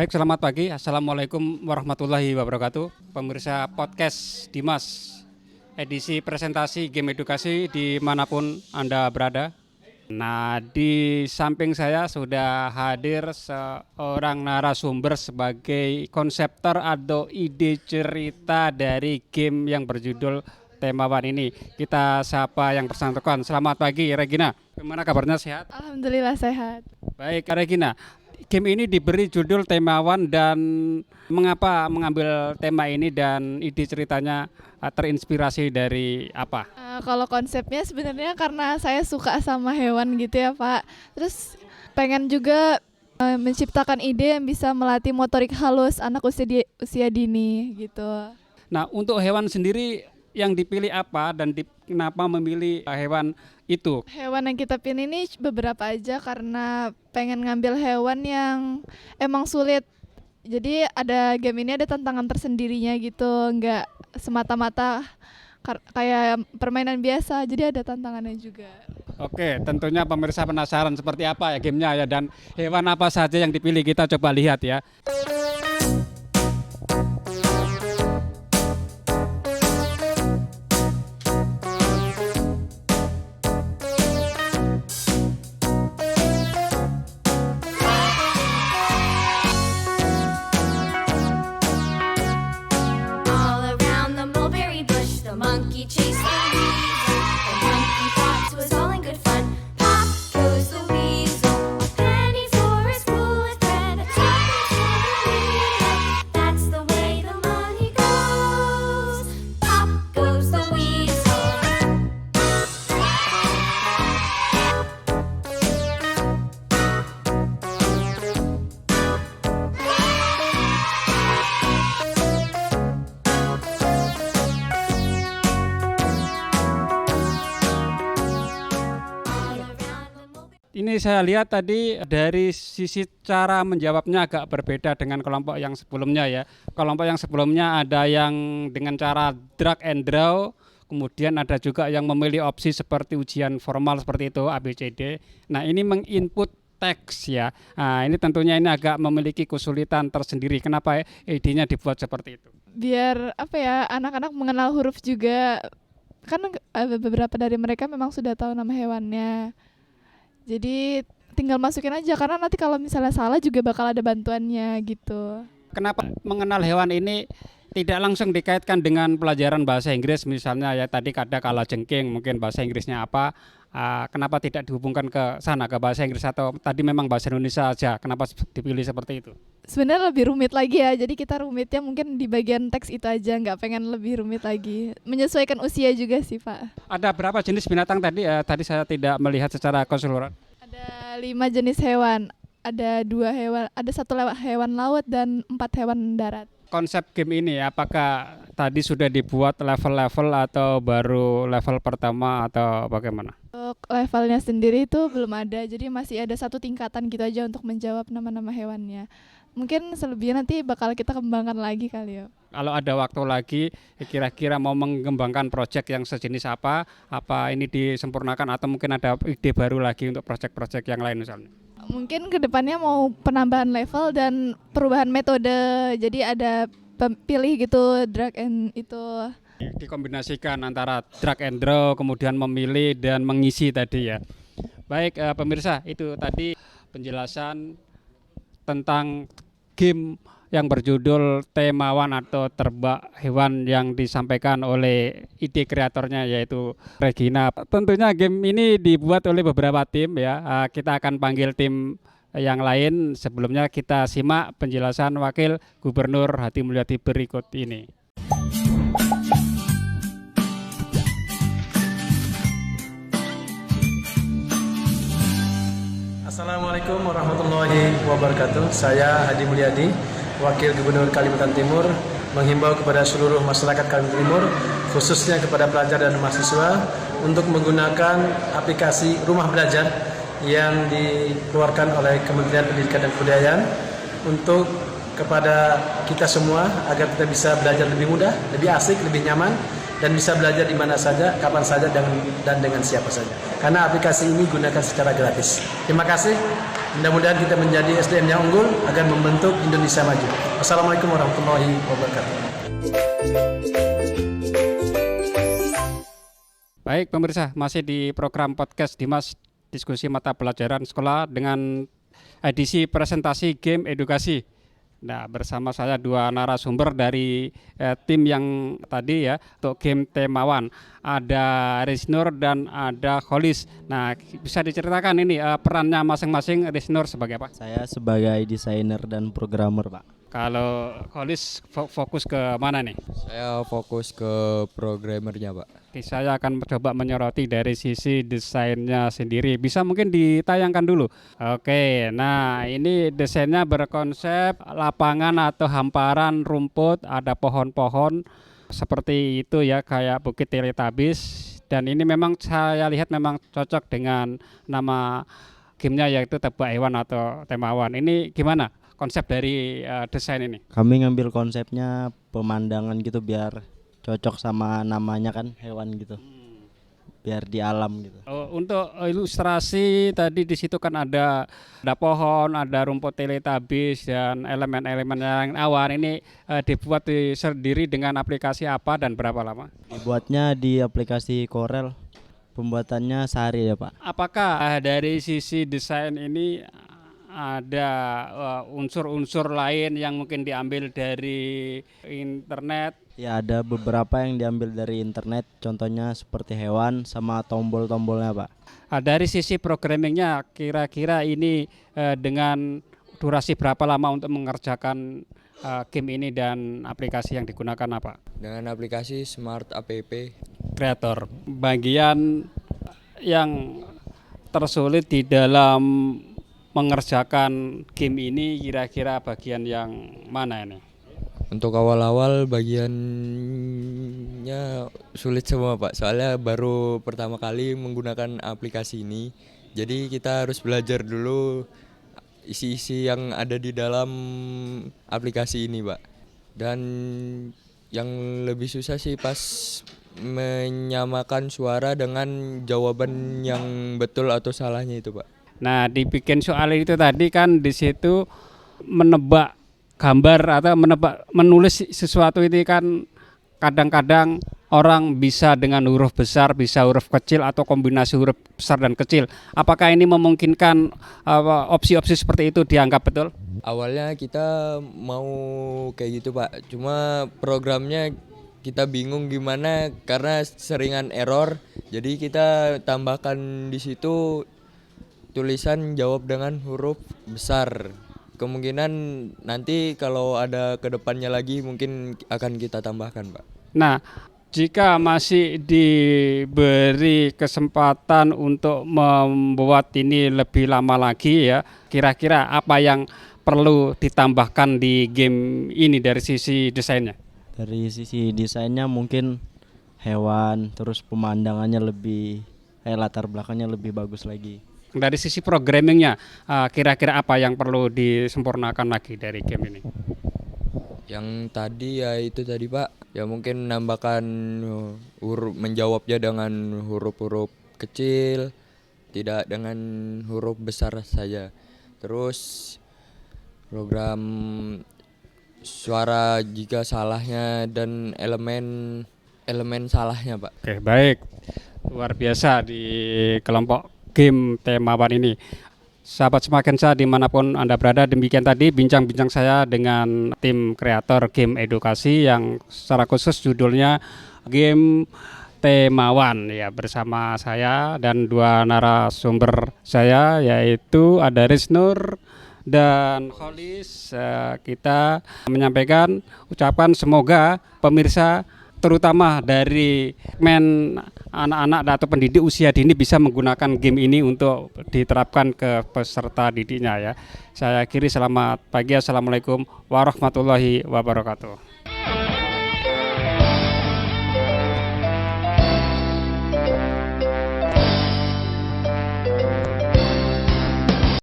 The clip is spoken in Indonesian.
Baik, selamat pagi. Assalamualaikum warahmatullahi wabarakatuh. Pemirsa podcast Dimas, edisi presentasi game edukasi dimanapun Anda berada. Nah, di samping saya sudah hadir seorang narasumber sebagai konseptor atau ide cerita dari game yang berjudul Temawan ini. Kita sapa yang bersangkutan. Selamat pagi, Regina. Bagaimana kabarnya, sehat? Alhamdulillah sehat. Baik, Regina. Game ini diberi judul Temawan, dan mengapa mengambil tema ini dan ide ceritanya terinspirasi dari apa? Kalau konsepnya sebenarnya karena saya suka sama hewan gitu ya Pak. Terus pengen juga menciptakan ide yang bisa melatih motorik halus anak usia dini gitu. Nah, untuk hewan sendiri yang dipilih apa dan kenapa memilih hewan itu? Hewan yang kita pilih ini beberapa aja karena pengen ngambil hewan yang emang sulit. Jadi game ini ada tantangan tersendirinya gitu, nggak semata-mata kayak permainan biasa, jadi ada tantangannya juga. Oke, tentunya pemirsa penasaran seperti apa ya gamenya ya, dan hewan apa saja yang dipilih, kita coba lihat ya. Ini saya lihat tadi dari sisi cara menjawabnya agak berbeda dengan kelompok yang sebelumnya ya. Kelompok yang sebelumnya ada yang dengan cara drag and draw, kemudian ada juga yang memilih opsi seperti ujian formal seperti itu ABCD. Nah, ini menginput teks ya. Nah, ini tentunya ini agak memiliki kesulitan tersendiri. Kenapa idenya dibuat seperti itu? Biar anak-anak mengenal huruf juga. Kan beberapa dari mereka memang sudah tahu nama hewannya. Jadi tinggal masukin aja, karena nanti kalau misalnya salah juga bakal ada bantuannya gitu. Kenapa mengenal hewan ini tidak langsung dikaitkan dengan pelajaran bahasa Inggris misalnya ya, tadi ada kalajengking, mungkin bahasa Inggrisnya apa, kenapa tidak dihubungkan ke sana, ke bahasa Inggris, atau tadi memang bahasa Indonesia aja, kenapa dipilih seperti itu? Sebenarnya lebih rumit lagi ya, jadi kita rumitnya mungkin di bagian teks itu aja, nggak pengen lebih rumit lagi. Menyesuaikan usia juga sih Pak. Ada berapa jenis binatang tadi? Tadi saya tidak melihat secara keseluruhan. Ada 5 jenis hewan, ada 2 hewan, ada 1 hewan laut dan 4 hewan darat. Konsep game ini apakah tadi sudah dibuat level-level atau baru level pertama atau bagaimana? Untuk levelnya sendiri itu belum ada, jadi masih ada 1 tingkatan gitu aja untuk menjawab nama-nama hewannya. Mungkin selebihnya nanti bakal kita kembangkan lagi kali ya. Kalau ada waktu lagi, kira-kira mau mengembangkan proyek yang sejenis apa ini disempurnakan atau mungkin ada ide baru lagi untuk proyek-proyek yang lain misalnya? Mungkin kedepannya mau penambahan level dan perubahan metode, jadi ada pilih gitu drag and itu. Dikombinasikan antara drag and draw, kemudian memilih dan mengisi tadi ya. Baik, pemirsa, itu tadi penjelasan tentang game yang berjudul Temawan atau Terbak Hewan yang disampaikan oleh ide kreatornya yaitu Regina. Tentunya game ini dibuat oleh beberapa tim ya. Kita akan panggil tim yang lain. Sebelumnya kita simak penjelasan Wakil Gubernur Hati Mulyadi berikut ini. Assalamualaikum warahmatullahi wabarakatuh. Saya Hadi Mulyadi, Wakil Gubernur Kalimantan Timur, menghimbau kepada seluruh masyarakat Kalimantan Timur, khususnya kepada pelajar dan mahasiswa, untuk menggunakan aplikasi Rumah Belajar yang dikeluarkan oleh Kementerian Pendidikan dan Kebudayaan untuk kepada kita semua agar kita bisa belajar lebih mudah, lebih asik, lebih nyaman, dan bisa belajar di mana saja, kapan saja, dan dengan siapa saja. Karena aplikasi ini gunakan secara gratis. Terima kasih. Mudah-mudahan kita menjadi SDM yang unggul agar membentuk Indonesia maju. Wassalamualaikum warahmatullahi wabarakatuh. Baik pemirsa, masih di program podcast Dimas Diskusi Mata Pelajaran Sekolah dengan edisi presentasi game edukasi. Nah, bersama saya dua narasumber dari tim yang tadi ya untuk game Temawan. Ada Risnur dan ada Kholis. Nah, bisa diceritakan ini perannya masing-masing. Risnur sebagai apa? Saya sebagai desainer dan programmer, Pak. Kalau Kholis fokus ke mana nih? Saya fokus ke programmernya, Pak. Oke, saya akan coba menyoroti dari sisi desainnya sendiri. Bisa mungkin ditayangkan dulu. Oke, nah ini desainnya berkonsep lapangan atau hamparan rumput, ada pohon-pohon seperti itu ya, kayak Bukit Teletubbies. Dan ini memang saya lihat memang cocok dengan nama gamenya yaitu Tebak Hewan atau Temawan. Ini gimana konsep dari desain ini? Kami ngambil konsepnya pemandangan gitu biar cocok sama namanya kan hewan gitu. Biar di alam gitu. Untuk ilustrasi tadi di situ kan ada pohon, ada rumput Teletubbies dan elemen-elemen yang awan. Ini dibuat sendiri dengan aplikasi apa dan berapa lama? Dibuatnya di aplikasi Corel. Pembuatannya sehari ya, Pak. Apakah dari sisi desain ini ada unsur-unsur lain yang mungkin diambil dari internet? Ya, ada beberapa yang diambil dari internet, contohnya seperti hewan sama tombol-tombolnya, Pak. Dari sisi programmingnya kira-kira ini dengan durasi berapa lama untuk mengerjakan game ini dan aplikasi yang digunakan apa? Dengan aplikasi Smart App. Kreator. Bagian yang tersulit di dalam mengerjakan game ini kira-kira bagian yang mana ini? Untuk awal-awal bagiannya sulit semua, Pak. Soalnya baru pertama kali menggunakan aplikasi ini. Jadi kita harus belajar dulu isi-isi yang ada di dalam aplikasi ini, Pak. Dan yang lebih susah sih pas menyamakan suara dengan jawaban yang betul atau salahnya itu, Pak. Nah, dibikin soal itu tadi kan di situ menebak gambar atau menulis sesuatu itu kan kadang-kadang orang bisa dengan huruf besar, bisa huruf kecil atau kombinasi huruf besar dan kecil. Apakah ini memungkinkan opsi-opsi seperti itu dianggap betul? Awalnya kita mau kayak gitu, Pak. Cuma programnya kita bingung gimana karena seringan error. Jadi kita tambahkan di situ tulisan jawab dengan huruf besar. Kemungkinan nanti kalau ada kedepannya lagi mungkin akan kita tambahkan, Pak. Nah, jika masih diberi kesempatan untuk membuat ini lebih lama lagi ya, kira-kira apa yang perlu ditambahkan di game ini dari sisi desainnya? Dari sisi desainnya mungkin hewan, terus pemandangannya lebih latar belakangnya lebih bagus lagi. Dari sisi programmingnya, kira-kira apa yang perlu disempurnakan lagi dari game ini? Yang tadi ya itu tadi, Pak. Ya mungkin menambahkan menjawabnya dengan huruf-huruf kecil, tidak dengan huruf besar saja. Terus program suara jika salahnya dan elemen salahnya, Pak. Oke, baik. Luar biasa di kelompok game Temawan ini. Sahabat Semakensa dimanapun Anda berada, demikian tadi bincang-bincang saya dengan tim kreator game edukasi yang secara khusus judulnya game Temawan ya, bersama saya dan dua narasumber saya yaitu ada Risnur dan Kholis. Kita menyampaikan ucapan semoga pemirsa terutama dari anak-anak atau pendidik usia dini bisa menggunakan game ini untuk diterapkan ke peserta didiknya ya. Saya akhiri, selamat pagi, assalamualaikum warahmatullahi wabarakatuh.